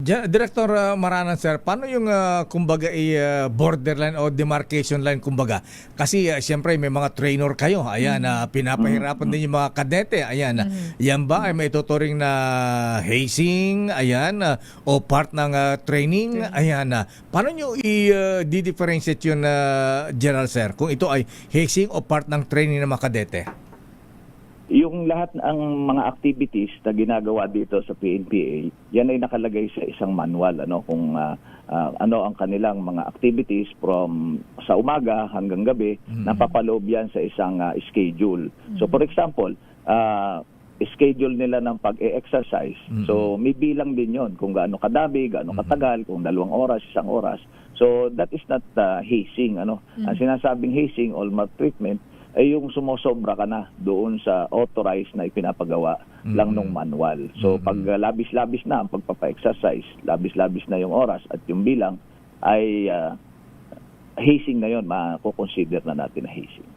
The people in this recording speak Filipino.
Director Maranan, sir, paano yung kumbaga borderline o demarcation line kumbaga? Kasi siyempre may mga trainer kayo, ayan, pinapahirapan din yung mga kadete, ayan. Yan ba ay may tuturing na hazing, ayan, o part ng training, ayan. Paano nyo i-differentiate yun, General Sir, kung ito ay hazing o part ng training ng mga kadete? Yung lahat ng mga activities na ginagawa dito sa PNPA, yan ay nakalagay sa isang manual, kung ano ang kanilang mga activities from sa umaga hanggang gabi, napapaloob yan sa isang schedule. So for example, schedule nila ng pag-e-exercise. So may bilang din yon kung gaano kadami, gaano katagal, kung 2 oras, 1 oras. So that is not hazing. Ang sinasabing hazing or maltreatment ay yung sumosobra ka na doon sa authorized na ipinapagawa lang nung manual. So pag labis-labis na ang pagpapa-exercise, labis-labis na yung oras at yung bilang, ay hazing na yon, makukonsider na natin na hazing.